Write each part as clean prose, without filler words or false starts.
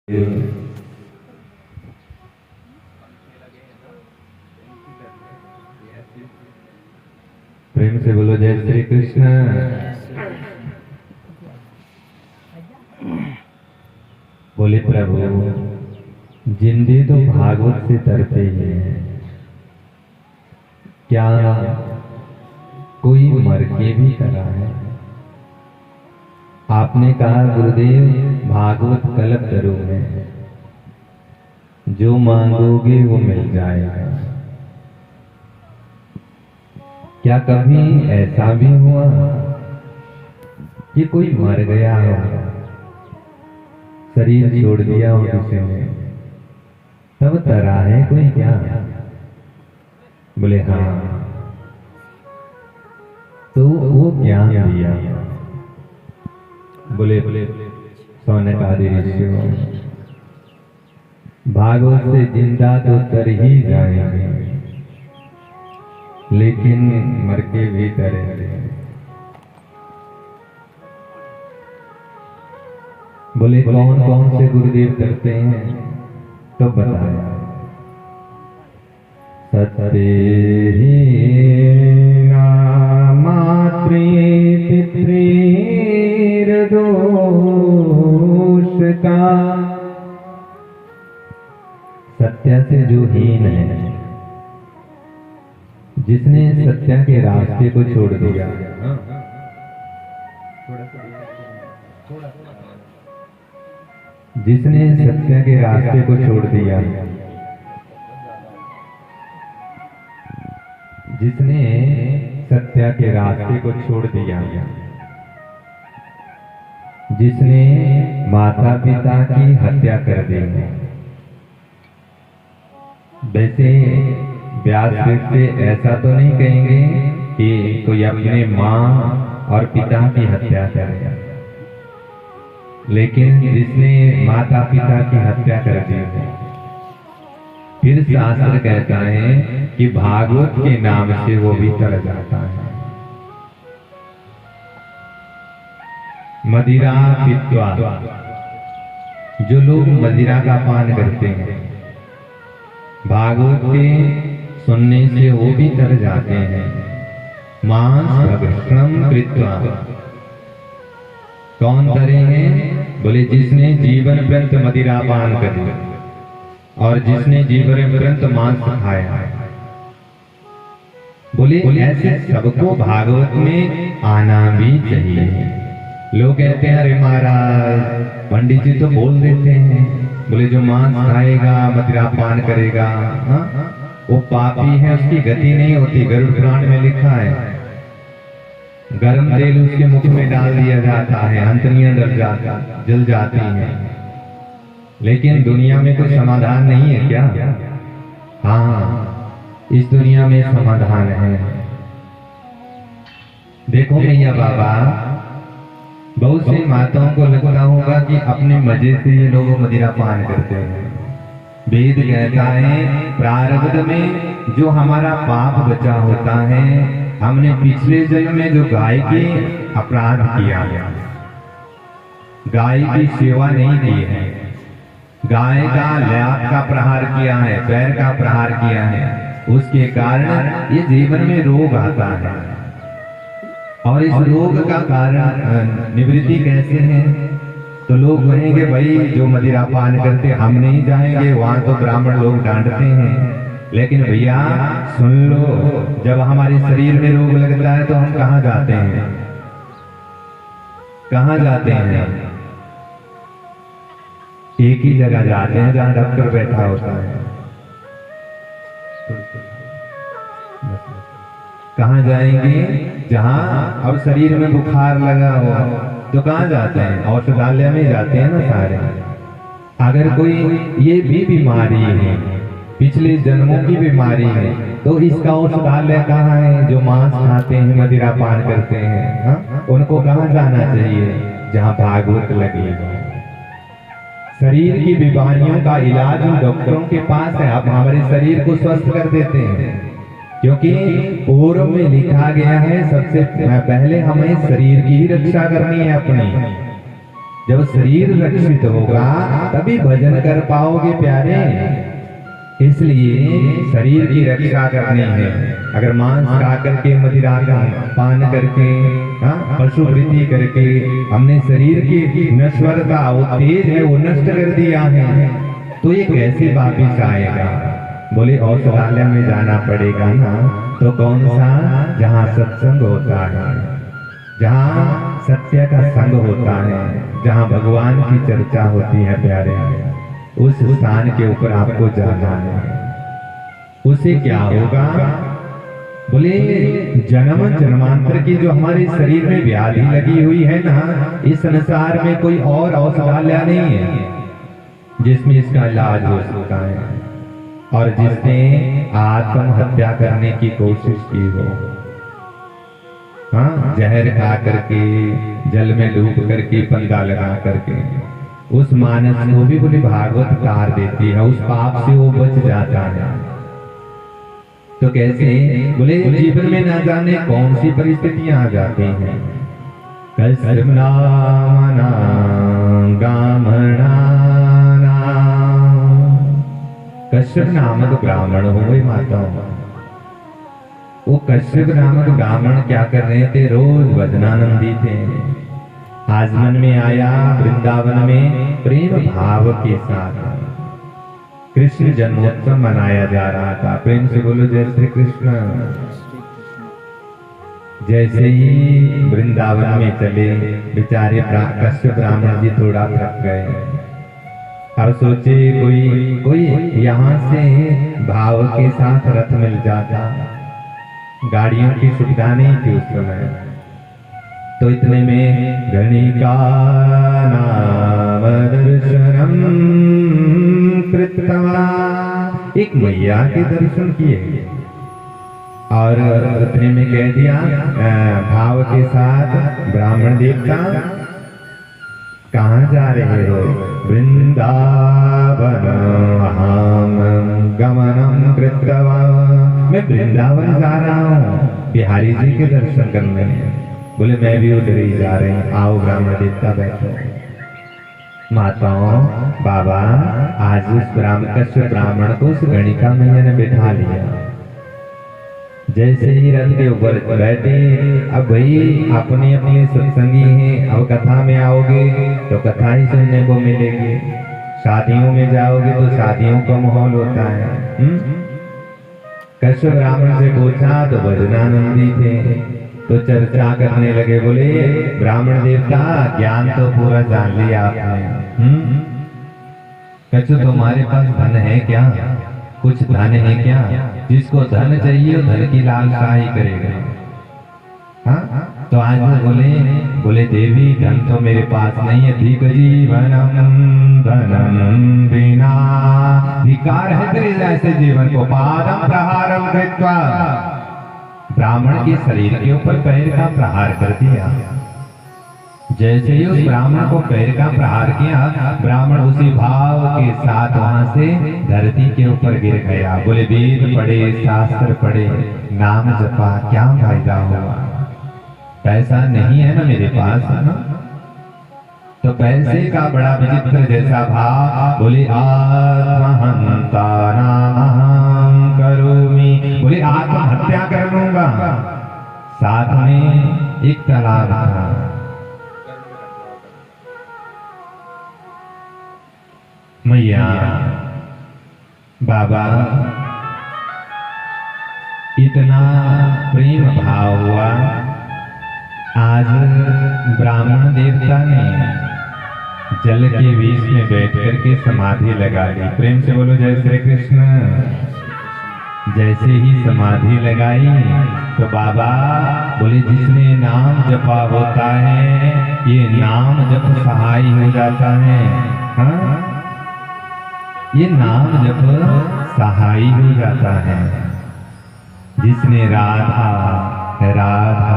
प्रेम से बोलो जय श्री कृष्ण। बोले प्रभु, जिंदे तो भागवत से तरते हैं, क्या कोई मर के भी करा है? आपने कहा गुरुदेव भागवत कल्प तरु है, जो मांगोगे वो मिल जाएगा। क्या कभी ऐसा भी हुआ कि कोई मर गया हो, शरीर छोड़ दिया हो किसी ने, तब तरा है कोई क्या? बोले हाँ। तो वो ज्ञान दिया। बोले सौनक आदि ऋषियों, भागवत से जिंदा तो तर ही जाएंगे, लेकिन मर के भी तरेंगे। बोले कौन कौन से गुरुदेव करते हैं? तो बताया, सत्य ही नामात्रे दोष का। सत्य से जो हीन है, जिसने सत्य के रास्ते को छोड़ दिया, जिसने सत्य के रास्ते को छोड़ दिया, जिसने सत्य के रास्ते को छोड़ दिया, जिसने माता पिता की हत्या कर दी। वैसे व्यास से ऐसा तो नहीं कहेंगे कि कोई अपने माँ और पिता की हत्या करे, लेकिन जिसने माता पिता की हत्या कर दी है, फिर शास्त्र कहता है कि भागवत के नाम से वो भी तर जाता है। मदिरा पीत्वा, जो लोग मदिरा का पान करते हैं, भागवत के सुनने से वो भी तर जाते हैं। मांस भक्षणम कृत्वा, कौन तरे हैं? बोले जिसने जीवन पर्यंत मदिरा पान कर लिया और जिसने जीवन पर्यंत मांस खाया। बोले ऐसे सबको भागवत में आना भी चाहिए। लोग कहते हैं अरे महाराज पंडित जी तो बोल देते हैं, बोले जो मांस खाएगा मदिरा पान करेगा वो पापी है, उसकी गति नहीं होती। गरुड़ पुराण में लिखा है, गरम तेल उसके मुख में डाल दिया जाता है, अंतड़ियां जल जाती हैं। लेकिन दुनिया में कोई समाधान नहीं है क्या? हाँ, इस दुनिया में समाधान है। देखो मैया बाबा, बहुत सी माताओं को लगता होगा कि अपने मजे से ये लोग मदिरा पान करते हैं। वेद कहता है प्रारब्ध में जो हमारा पाप बचा होता है, हमने पिछले जन्म में जो गाय के अपराध किया, गाय की सेवा नहीं की है, गाय का लात का प्रहार किया है, पैर का प्रहार किया है, उसके कारण ये जीवन में रोग आता है। और इस रोग का कारण निवृत्ति कैसे है? तो लोग कहेंगे भाई जो मदिरा पान करते हम नहीं जाएंगे, वहां तो ब्राह्मण लोग डांटते हैं। लेकिन भैया सुन लो, जब हमारे शरीर में रोग लगता है तो हम कहाँ जाते हैं? कहाँ जाते हैं? एक ही जगह जाते हैं जहां डॉक्टर बैठा होता है। कहाँ जाएंगे? जहां अब शरीर में बुखार लगा हुआ तो कहाँ जाते हैं? औषधालय में जाते हैं ना सारे। अगर कोई ये भी बीमारी है, पिछले जन्मों की बीमारी है, तो इसका औषधालय कहाँ है? जो मांस खाते हैं, मदिरा पान करते हैं, हाँ? उनको कहाँ जाना चाहिए? जहाँ भागवत लगेगा। शरीर की बीमारियों का इलाज उन डॉक्टरों के पास है। अब हमारे शरीर को स्वस्थ कर देते हैं, क्योंकि पूर्व में लिखा गया है सबसे पहले हमें शरीर की ही रक्षा करनी है अपनी। जब शरीर रक्षित होगा तभी भजन कर पाओगे प्यारे। इसलिए शरीर की रक्षा करनी है। अगर मांस खा करके, मदिरा का पान करके, पशुवृत्ति करके हमने शरीर की नश्वरता, वो तेज है वो नष्ट कर दिया है, तो ये कैसे वापिस आएगा? बोले औषधालय में जाना पड़ेगा ना। तो कौन सा? जहाँ सत्संग होता है, जहाँ सत्य का संग होता है, जहाँ भगवान की चर्चा होती है प्यारे, उस स्थान के ऊपर आपको जाना है। उसे क्या होगा? बोले जन्म जन्मांतर की जो हमारे शरीर में व्याधि लगी हुई है ना, इस संसार में कोई और औषधालय नहीं है जिसमें इसका इलाज हो सकता है। और जिसने आत्महत्या करने की कोशिश की हो, हाँ, जहर खा करके, जल में डूब करके, पंगा लगा करके, उस मानस को भी बोले भागवत तार देती है, उस पाप से वो बच जाता है। तो कैसे? बोले जीवन में ना जाने कौन सी परिस्थितियां आ जाती हैं। कश्यप नामना ब्राह्मणा, कश्यप नामक ब्राह्मण हो गई माताओं। वो कश्यप नामक ब्राह्मण क्या कर रहे थे? रोज भजनानंदी थे। आजमन में आया, वृंदावन में प्रेम भाव के साथ कृष्ण जन्मोत्सव मनाया जा रहा था। प्रेम से बोलो जय श्री कृष्ण। जैसे ही वृंदावन में चले, बेचारे कश्यप ब्राह्मण जी थोड़ा थक गए। अब सोचे कोई यहाँ से भाव के साथ रथ मिल जाता, गाड़ियों की सुविधा नहीं थी उस समय। तो इतने में गणिका नाम दर्शनम कृत्वा, एक मैया के दर्शन किए और उतने में कह दिया भाव के साथ, ब्राह्मण देवता कहाँ जा रहे हो? वृंदावन गमनम कृत्वा, मैं वृंदावन जा रहा हूँ बिहारी जी के दर्शन करने। बोले मैं भी उधर ही जा रहे हैं, आओ ब्राह्मण देवता बैठो। माताओं, बाबा आज उस कश्यप ब्राह्मण को उस गणिका मैया ने बिठा लिया। जैसे ही रथ के ऊपर बैठे, अब भाई अपने अपने सत्संगी हैं, अब कथा में आओगे तो कथा ही सुनने को मिलेगी, शादियों में जाओगे तो शादियों का माहौल होता है। कश्यप ब्राह्मण से पूछा तो भजनानंदी थे, तो चर्चा करने लगे। बोले ब्राह्मण देवता ज्ञान तो पूरा जान लिया आपने। कछु तुम्हारे पास धन है क्या? कुछ धन है क्या? जिसको धन चाहिए वो धन की लालसा ही करेगा। हाँ, तो आज वो बोले देवी धन तो मेरे पास नहीं है, धिक जीवनम धनम बिना, धिकार है तेरे जैसे जीवन को। पादम प्रहारम कृत्वा, ब्राह्मण के शरीर के ऊपर पैर का प्रहार कर दिया। जैसे ही उस ब्राह्मण को पैर का प्रहार किया, ब्राह्मण उसी भाव के साथ वहां से धरती के ऊपर गिर गया। बोले वेद पढ़े, शास्त्र पढ़े, नाम जपा, क्या फायदा हुआ? पैसा नहीं है ना मेरे पास, ना तो पैसे का बड़ा विचित्र जैसा भाव। बोले आत्महंता नाम करोमि, बोले आत्महत्या कर लूंगा। साथ में एक तालाब था, मैया बाबा इतना प्रेम भाव हुआ। आज ब्राह्मण देवता ने जल के बीच में बैठ करके समाधि लगा ली। प्रेम से बोलो जय श्री कृष्ण। जैसे ही समाधि लगाई तो बाबा बोले जिसने नाम जपा होता है, ये नाम जप सहाय हो जाता है। हाँ, ये नाम जप सहाय हो जाता है। जिसने राधा राधा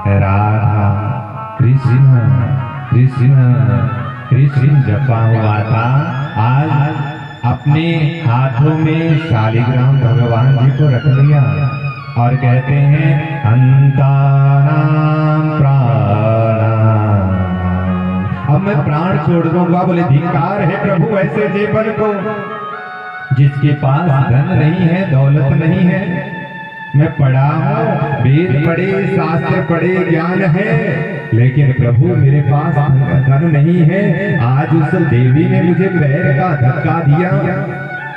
राधा कृष्ण कृष्ण कृष्ण जपा हुआ था, आज अपने हाथों में शालिग्राम भगवान जी को रख लिया और कहते हैं अंतानां प्राणानां। अब मैं प्राण छोड़ दूंगा। बोले धिक्कार है प्रभु ऐसे जीवन को, जिसके पास धन नहीं है, दौलत नहीं है। मैं पढ़ा हूँ, वेद पढ़े, शास्त्र पढ़े, ज्ञान है, लेकिन प्रभु मेरे पास धन नहीं है। आज उस देवी ने मुझे पैर का धक्का दिया।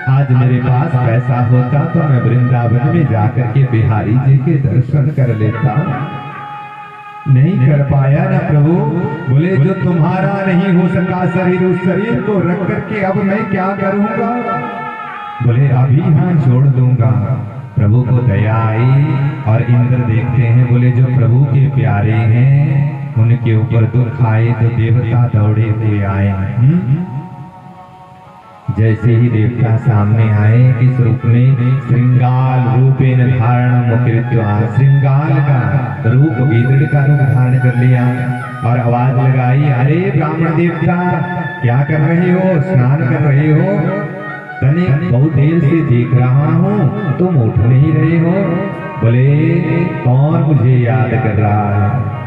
आज मेरे पास पैसा होता तो मैं वृंदावन में जाकर के बिहारी जी के दर्शन कर लेता। नहीं कर पाया ना प्रभु। बोले जो तुम्हारा नहीं हो सका शरीर, उस शरीर को रख करके अब मैं क्या करूंगा। बोले अभी हाँ छोड़ दूंगा। प्रभु को दया आई और इंद्र देखते हैं, बोले जो प्रभु के प्यारे हैं उनके ऊपर दुख आए तो देवता दौड़े हुए आए। जैसे ही देवता सामने आए, इस रूप में श्रृंगाल रूपेण धारण मुकृत्वा, श्रृंगाल का रूप गीदड़ का रूप धारण कर लिया और आवाज लगाई, अरे ब्राह्मण देवता क्या कर रहे हो, स्नान कर रहे हो। तने बहुत देर से देख रहा हूँ, तुम उठ नहीं रहे हो। बोले कौन मुझे याद कर रहा है,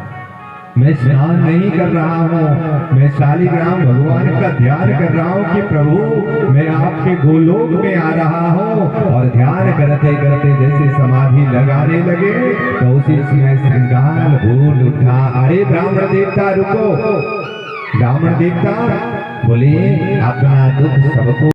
मैं स्नान नहीं कर रहा हूँ, मैं शालिग्राम भगवान का ध्यान कर रहा हूँ कि प्रभु मैं आपके गोलोक में आ रहा हूँ। और ध्यान करते करते जैसे समाधि लगाने लगे तो उसी समय श्रृंगाल बोल उठा, अरे ब्राह्मण देवता रुको। ब्राह्मण देवता बोले अपना दुख सबको